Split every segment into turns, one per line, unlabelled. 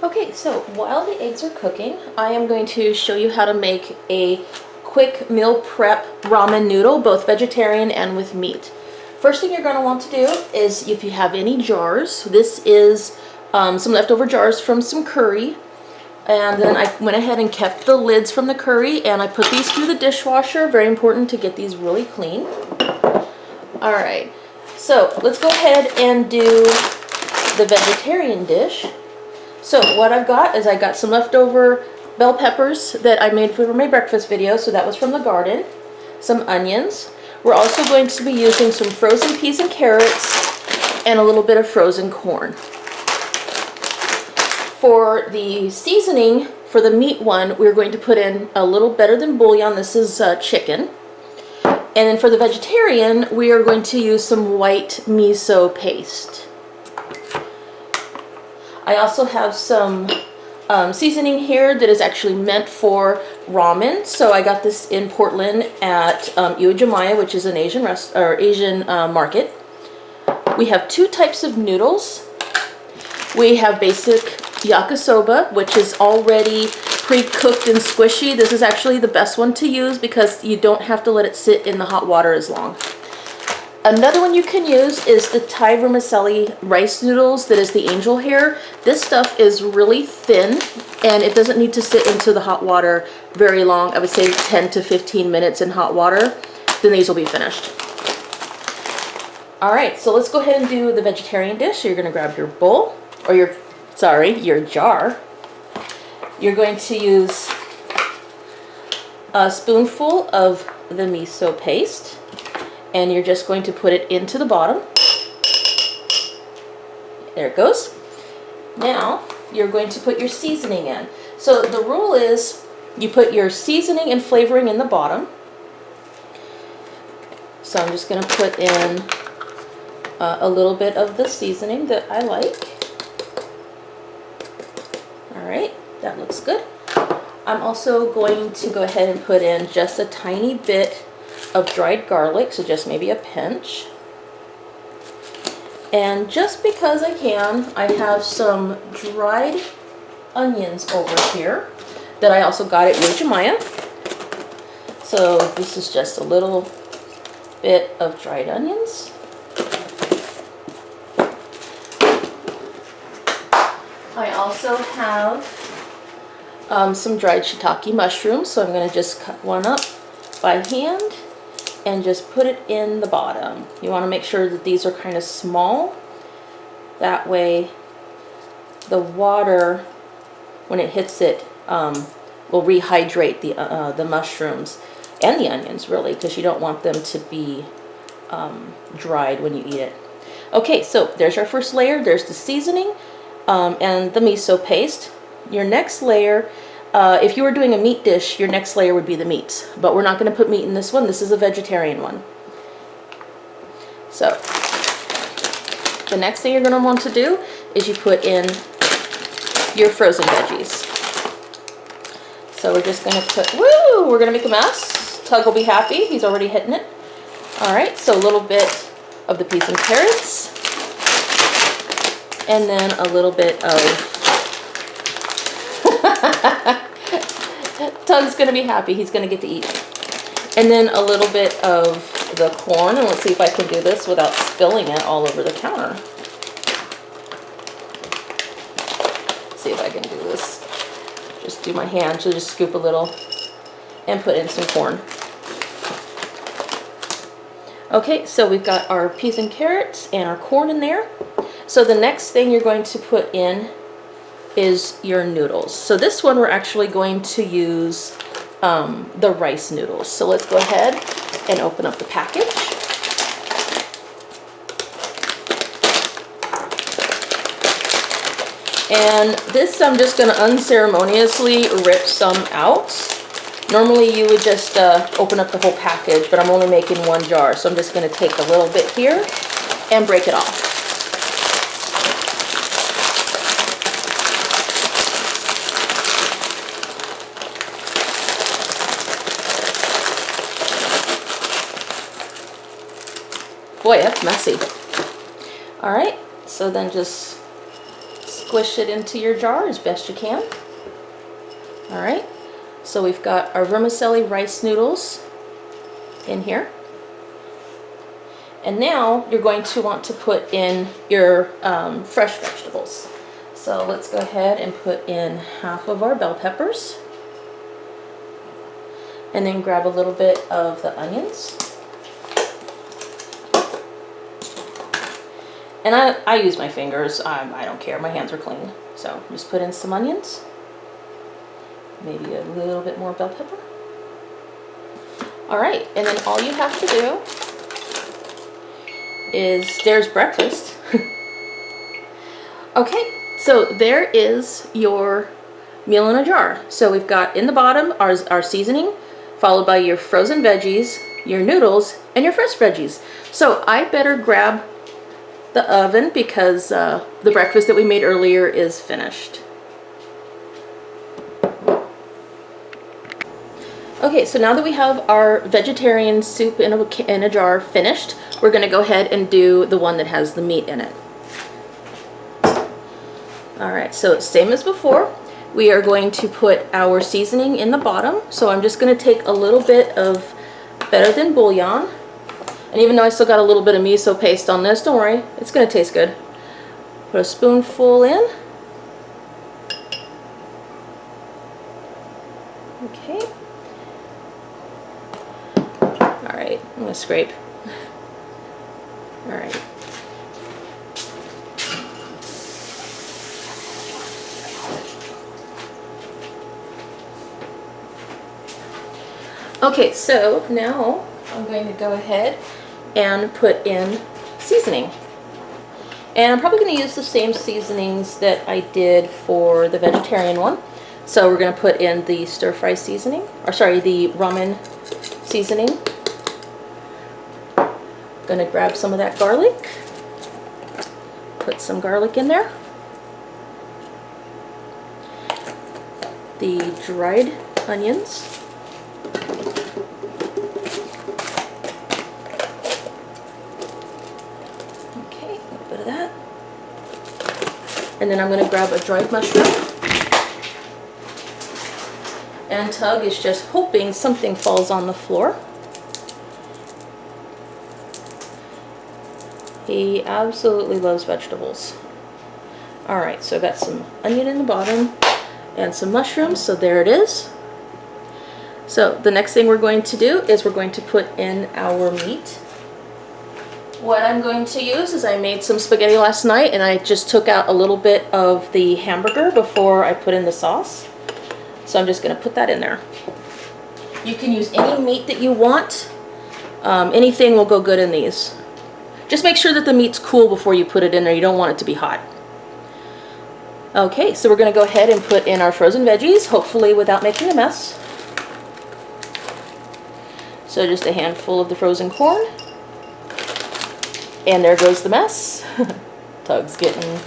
Okay, so while the eggs are cooking, I am going to show you how to make a quick meal prep ramen noodle, both vegetarian and with meat. First thing you're going to want to do is, if you have any jars, this is some leftover jars from some curry. And then I went ahead and kept the lids from the curry, and I put these through the dishwasher. Very important to get these really clean. All right, so let's go ahead and do the vegetarian dish. So what I've got is I got some leftover bell peppers that I made for my breakfast video, so that was from the garden. Some onions. We're also going to be using some frozen peas and carrots and a little bit of frozen corn. For the seasoning, for the meat one, we're going to put in a little better than bouillon. This is chicken. And then for the vegetarian, we are going to use some white miso paste. I also have some seasoning here that is actually meant for ramen. So I got this in Portland at Iwajimaya, which is an Asian market. We have two types of noodles. We have basic yakisoba, which is already pre-cooked and squishy. This is actually the best one to use because you don't have to let it sit in the hot water as long. Another one you can use is the Thai vermicelli rice noodles that is the angel hair. This stuff is really thin and it doesn't need to sit into the hot water very long. I would say 10 to 15 minutes in hot water. Then these will be finished. All right, so let's go ahead and do the vegetarian dish. So you're gonna grab your bowl, or your jar. You're going to use a spoonful of the miso paste. And you're just going to put it into the bottom. There it goes. Now, you're going to put your seasoning in. So the rule is you put your seasoning and flavoring in the bottom. So I'm just going to put in a little bit of the seasoning that I like. All right, that looks good. I'm also going to go ahead and put in just a tiny bit of dried garlic, so just maybe a pinch. And just because I can, I have some dried onions over here that I also got at Yoshimaya. So this is just a little bit of dried onions. I also have some dried shiitake mushrooms, so I'm going to just cut one up by hand and just put it in the bottom. You want to make sure that these are kind of small. That way the water, when it hits it, will rehydrate the mushrooms and the onions, really, because you don't want them to be dried when you eat it. Okay, so there's our first layer. There's the seasoning and the miso paste. Your next layer, if you were doing a meat dish, your next layer would be the meats. But we're not going to put meat in this one. This is a vegetarian one. So the next thing you're going to want to do is you put in your frozen veggies. So we're just going to put, we're going to make a mess. Tug will be happy. He's already hitting it. All right, so a little bit of the peas and carrots. And then a little bit of Tug's going to be happy. He's going to get to eat. And then a little bit of the corn. And let's see if I can do this without spilling it all over the counter. Let's see if I can do this. Just do my hand. So just scoop a little and put in some corn. Okay, so we've got our peas and carrots and our corn in there. So the next thing you're going to put in is your noodles. So this one we're actually going to use the rice noodles. So let's go ahead and open up the package. And this I'm just going to unceremoniously rip some out. Normally you would just open up the whole package, but I'm only making one jar. So I'm just going to take a little bit here and break it off. Boy, that's messy. All right, so then just squish it into your jar as best you can. All right, so we've got our vermicelli rice noodles in here. And now you're going to want to put in your fresh vegetables. So let's go ahead and put in half of our bell peppers. And then grab a little bit of the onions. And I use my fingers. I don't care. My hands are clean. So just put in some onions. Maybe a little bit more bell pepper. All right, and then all you have to do is, there's breakfast. Okay, so there is your meal in a jar. So we've got in the bottom our seasoning, followed by your frozen veggies, your noodles, and your fresh veggies. So I better grab the oven because the breakfast that we made earlier is finished. Okay, so now that we have our vegetarian soup in a jar finished, we're going to go ahead and do the one that has the meat in it. Alright, so same as before, we are going to put our seasoning in the bottom. So I'm just going to take a little bit of Better Than Bouillon. And even though I still got a little bit of miso paste on this, don't worry, it's going to taste good. Put a spoonful in. Okay. Alright, I'm going to scrape. Alright. Okay, so now I'm going to go ahead and put in seasoning. And I'm probably going to use the same seasonings that I did for the vegetarian one. So we're going to put in the stir-fry seasoning, or sorry, the ramen seasoning. Going to grab some of that garlic. Put some garlic in there. The dried onions. Okay, a little bit of that. And then I'm going to grab a dried mushroom. And Tug is just hoping something falls on the floor. He absolutely loves vegetables. Alright, so I've got some onion in the bottom and some mushrooms, so there it is. So the next thing we're going to do is we're going to put in our meat. What I'm going to use is I made some spaghetti last night and I just took out a little bit of the hamburger before I put in the sauce. So I'm just going to put that in there. You can use any meat that you want. Anything will go good in these. Just make sure that the meat's cool before you put it in there. You don't want it to be hot. Okay, so we're going to go ahead and put in our frozen veggies, hopefully without making a mess. So just a handful of the frozen corn. And there goes the mess. Tug's getting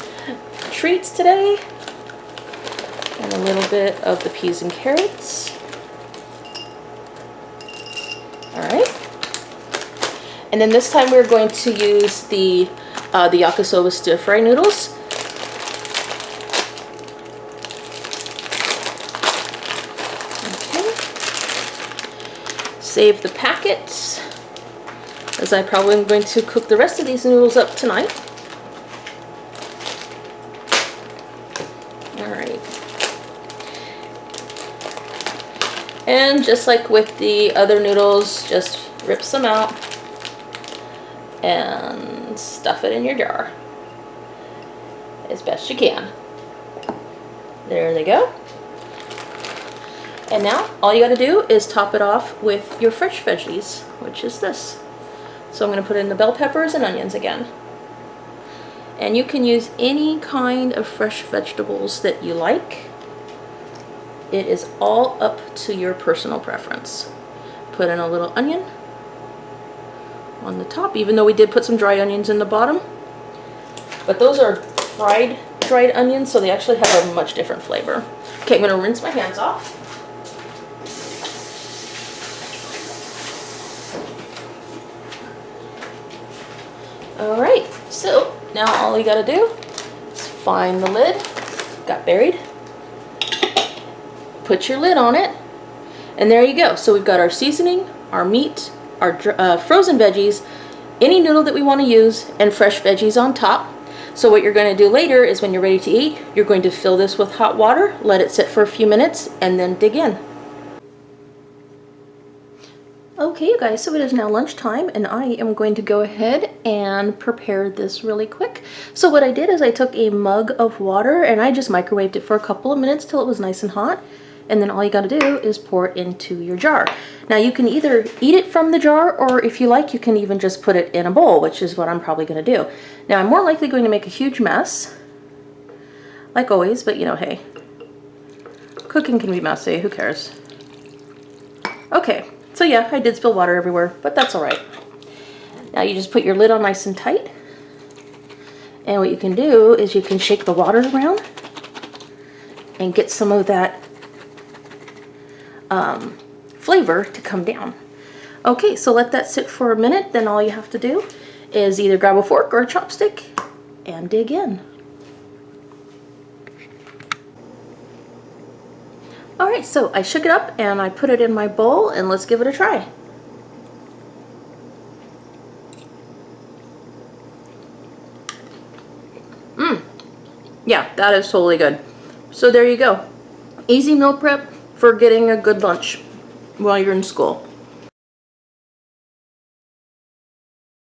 treats today. And a little bit of the peas and carrots. Alright. And then this time we're going to use the yakisoba stir-fry noodles. Okay. Save the packets, as I probably am going to cook the rest of these noodles up tonight. Alright. And just like with the other noodles, just rip some out and stuff it in your jar as best you can. There they go. And now all you got to do is top it off with your fresh veggies, which is this. So I'm going to put in the bell peppers and onions again. And you can use any kind of fresh vegetables that you like. It is all up to your personal preference. Put in a little onion on the top, even though we did put some dried onions in the bottom. But those are fried dried onions, so they actually have a much different flavor. Okay, I'm going to rinse my hands off. Alright, so now all you got to do is find the lid got buried. Put your lid on it, and there you go. So we've got our seasoning, our meat, our frozen veggies, any noodle that we want to use, and fresh veggies on top. So what you're going to do later is when you're ready to eat, you're going to fill this with hot water, let it sit for a few minutes, and then dig in. Okay, you guys, so it is now lunchtime, and I am going to go ahead and prepare this really quick. So what I did is I took a mug of water, and I just microwaved it for a couple of minutes till it was nice and hot. And then all you got to do is pour it into your jar. Now you can either eat it from the jar, or if you like, you can even just put it in a bowl, which is what I'm probably going to do. Now I'm more likely going to make a huge mess, like always, but you know, hey, cooking can be messy, who cares? Okay, so yeah, I did spill water everywhere, but that's all right. Now you just put your lid on nice and tight, and what you can do is you can shake the water around and get some of that flavor to come down. Okay, so let that sit for a minute. Then all you have to do is either grab a fork or a chopstick and dig in. Alright, so I shook it up and I put it in my bowl, and let's give it a try. Yeah, that is totally good. So there you go. Easy meal prep for getting a good lunch while you're in school.